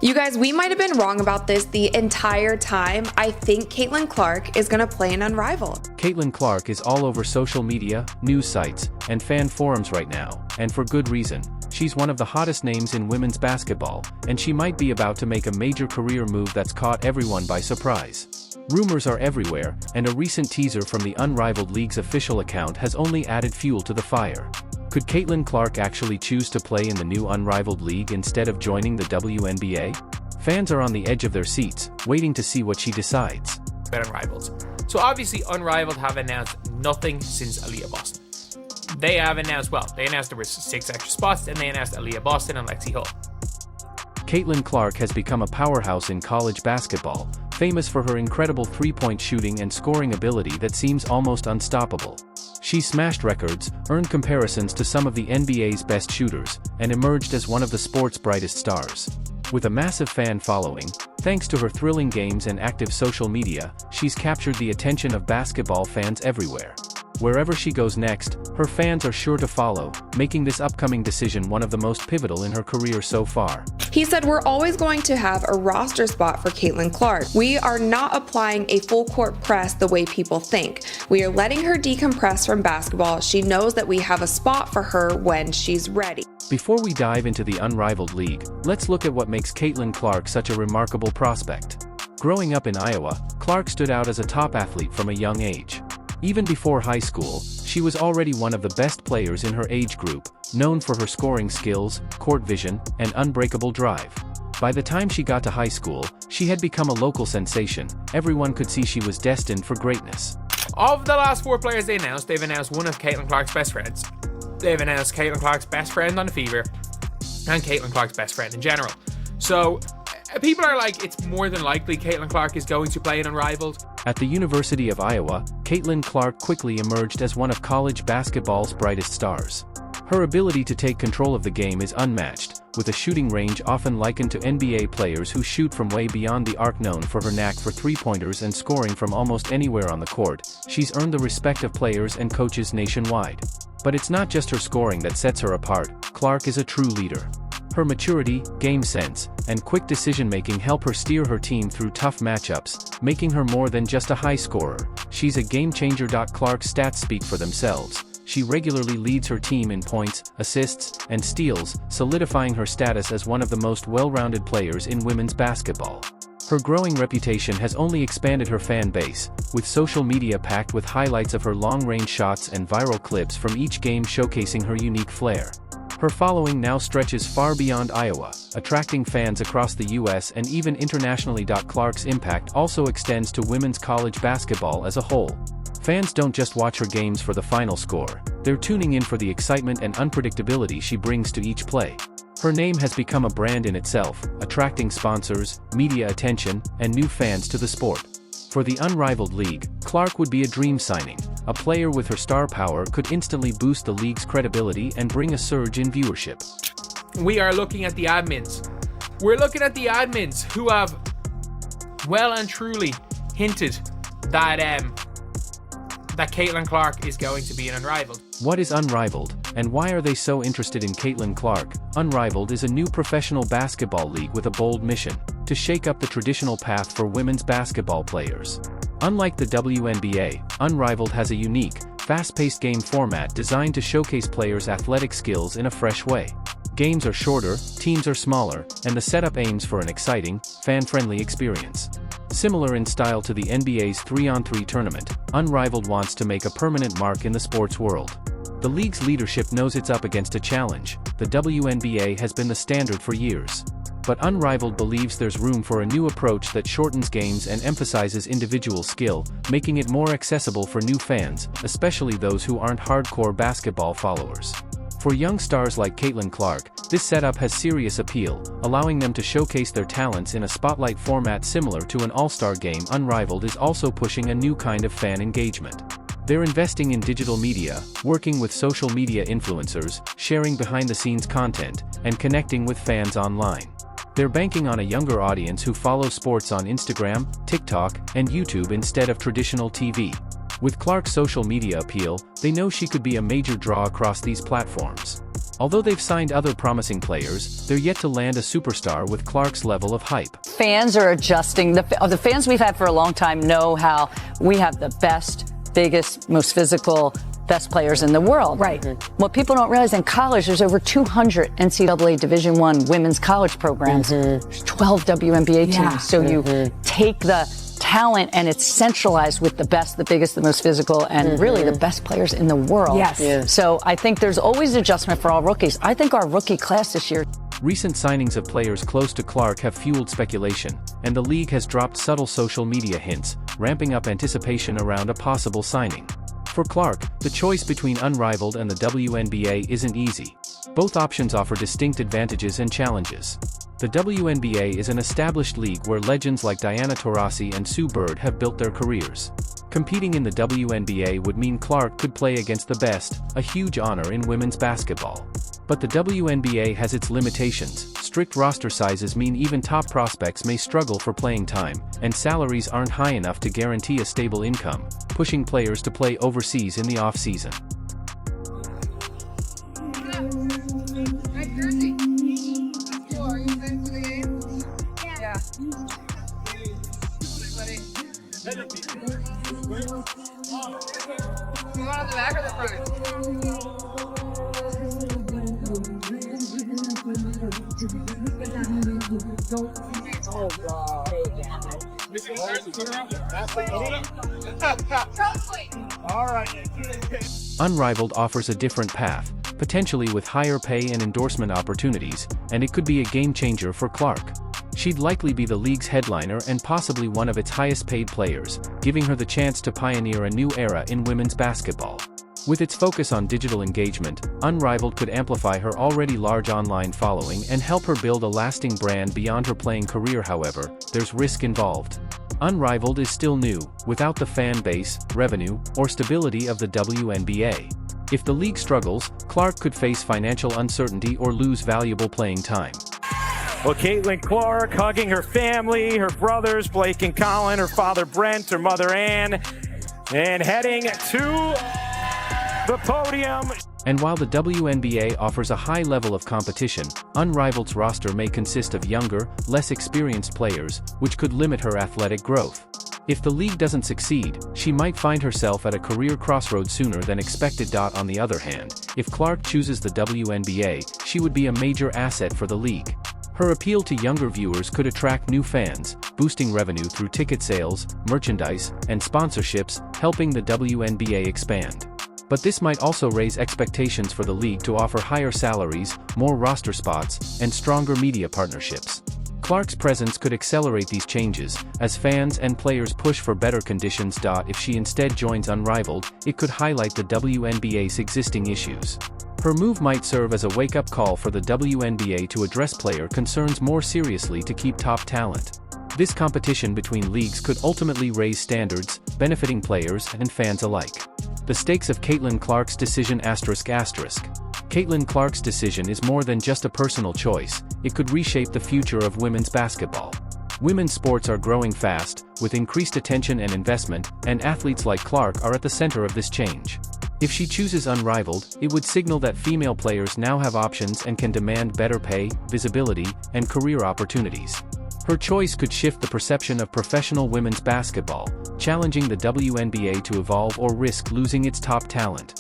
You guys, we might have been wrong about this the entire time. I think Caitlin Clark is going to play in Unrivaled. Caitlin Clark is all over social media, news sites, and fan forums right now, and for good reason. She's one of the hottest names in women's basketball, and she might be about to make a major career move that's caught everyone by surprise. Rumors are everywhere, and a recent teaser from the Unrivaled League's official account has only added fuel to the fire. Could Caitlin Clark actually choose to play in the new Unrivaled League instead of joining the WNBA? Fans are on the edge of their seats, waiting to see what she decides. Unrivaled. So obviously Unrivaled have announced nothing since Aaliyah Boston. They announced there were 6 extra spots, and they announced Aaliyah Boston and Lexi Hull. Caitlin Clark has become a powerhouse in college basketball, famous for her incredible three-point shooting and scoring ability that seems almost unstoppable. She smashed records, earned comparisons to some of the NBA's best shooters, and emerged as one of the sport's brightest stars. With a massive fan following, thanks to her thrilling games and active social media, she's captured the attention of basketball fans everywhere. Wherever she goes next, her fans are sure to follow, making this upcoming decision one of the most pivotal in her career so far. He said, "We're always going to have a roster spot for Caitlin Clark. We are not applying a full court press the way people think. We are letting her decompress from basketball. She knows that we have a spot for her when she's ready." Before we dive into the Unrivaled League, let's look at what makes Caitlin Clark such a remarkable prospect. Growing up in Iowa, Clark stood out as a top athlete from a young age. Even before high school, she was already one of the best players in her age group, known for her scoring skills, court vision, and unbreakable drive. By the time she got to high school, she had become a local sensation. Everyone could see she was destined for greatness. Of the last 4 players they've announced one of Caitlin Clark's best friends. They've announced Caitlin Clark's best friend on the Fever, and Caitlin Clark's best friend in general. So, people are like, it's more than likely Caitlin Clark is going to play in Unrivaled. At the University of Iowa, Caitlin Clark quickly emerged as one of college basketball's brightest stars. Her ability to take control of the game is unmatched, with a shooting range often likened to NBA players who shoot from way beyond the arc. Known for her knack for three-pointers and scoring from almost anywhere on the court, she's earned the respect of players and coaches nationwide. But it's not just her scoring that sets her apart. Clark is a true leader. Her maturity, game sense, and quick decision-making help her steer her team through tough matchups, making her more than just a high scorer. She's a game-changer. Clark's stats speak for themselves. She regularly leads her team in points, assists, and steals, solidifying her status as one of the most well-rounded players in women's basketball. Her growing reputation has only expanded her fan base, with social media packed with highlights of her long-range shots and viral clips from each game showcasing her unique flair. Her following now stretches far beyond Iowa, attracting fans across the US and even internationally. Clark's impact also extends to women's college basketball as a whole. Fans don't just watch her games for the final score, they're tuning in for the excitement and unpredictability she brings to each play. Her name has become a brand in itself, attracting sponsors, media attention, and new fans to the sport. For the Unrivaled League, Clark would be a dream signing. A player with her star power could instantly boost the league's credibility and bring a surge in viewership. We are looking at the admins. We're looking at the admins who have well and truly hinted that Caitlin Clark is going to be in Unrivaled. What is Unrivaled, and why are they so interested in Caitlin Clark? Unrivaled is a new professional basketball league with a bold mission: to shake up the traditional path for women's basketball players. Unlike the WNBA, Unrivaled has a unique, fast-paced game format designed to showcase players' athletic skills in a fresh way. Games are shorter, teams are smaller, and the setup aims for an exciting, fan-friendly experience. Similar in style to the NBA's 3-on-3 tournament, Unrivaled wants to make a permanent mark in the sports world. The league's leadership knows it's up against a challenge. The WNBA has been the standard for years. But Unrivaled believes there's room for a new approach that shortens games and emphasizes individual skill, making it more accessible for new fans, especially those who aren't hardcore basketball followers. For young stars like Caitlin Clark, this setup has serious appeal, allowing them to showcase their talents in a spotlight format similar to an all-star game. Unrivaled is also pushing a new kind of fan engagement. They're investing in digital media, working with social media influencers, sharing behind-the-scenes content, and connecting with fans online. They're banking on a younger audience who follow sports on Instagram, TikTok, and YouTube instead of traditional TV. With Clark's social media appeal, they know she could be a major draw across these platforms. Although they've signed other promising players, they're yet to land a superstar with Clark's level of hype. Fans are adjusting. The fans we've had for a long time know how we have the best, biggest, most physical, best players in the world. Right. What people don't realize, in college, there's over 200 NCAA Division I women's college programs. There's 12 WNBA teams. So you take the talent and it's centralized with the best, the biggest, the most physical, and really the best players in the world. Yes. Yeah. So I think there's always adjustment for all rookies. I think our rookie class this year. Recent signings of players close to Clark have fueled speculation, and the league has dropped subtle social media hints, ramping up anticipation around a possible signing. For Clark, the choice between Unrivaled and the WNBA isn't easy. Both options offer distinct advantages and challenges. The WNBA is an established league where legends like Diana Taurasi and Sue Bird have built their careers. Competing in the WNBA would mean Clark could play against the best, a huge honor in women's basketball. But the WNBA has its limitations. Strict roster sizes mean even top prospects may struggle for playing time, and salaries aren't high enough to guarantee a stable income, pushing players to play overseas in the off-season. Unrivaled offers a different path, potentially with higher pay and endorsement opportunities, and it could be a game changer for Clark. She'd likely be the league's headliner and possibly one of its highest-paid players, giving her the chance to pioneer a new era in women's basketball. With its focus on digital engagement, Unrivaled could amplify her already large online following and help her build a lasting brand beyond her playing career. However, there's risk involved. Unrivaled is still new, without the fan base, revenue, or stability of the WNBA. If the league struggles, Clark could face financial uncertainty or lose valuable playing time. Well, Caitlin Clark hugging her family, her brothers, Blake and Colin, her father Brent, her mother Ann, and heading to the podium. And while the WNBA offers a high level of competition, Unrivaled's roster may consist of younger, less experienced players, which could limit her athletic growth. If the league doesn't succeed, she might find herself at a career crossroads sooner than expected. On the other hand, if Clark chooses the WNBA, she would be a major asset for the league. Her appeal to younger viewers could attract new fans, boosting revenue through ticket sales, merchandise, and sponsorships, helping the WNBA expand. But this might also raise expectations for the league to offer higher salaries, more roster spots, and stronger media partnerships. Clark's presence could accelerate these changes, as fans and players push for better conditions. If she instead joins Unrivaled, it could highlight the WNBA's existing issues. Her move might serve as a wake-up call for the WNBA to address player concerns more seriously to keep top talent. This competition between leagues could ultimately raise standards, benefiting players and fans alike. The stakes of Caitlin Clark's decision ***. Caitlin Clark's decision is more than just a personal choice, it could reshape the future of women's basketball. Women's sports are growing fast, with increased attention and investment, and athletes like Clark are at the center of this change. If she chooses Unrivaled, it would signal that female players now have options and can demand better pay, visibility, and career opportunities. Her choice could shift the perception of professional women's basketball, challenging the WNBA to evolve or risk losing its top talent.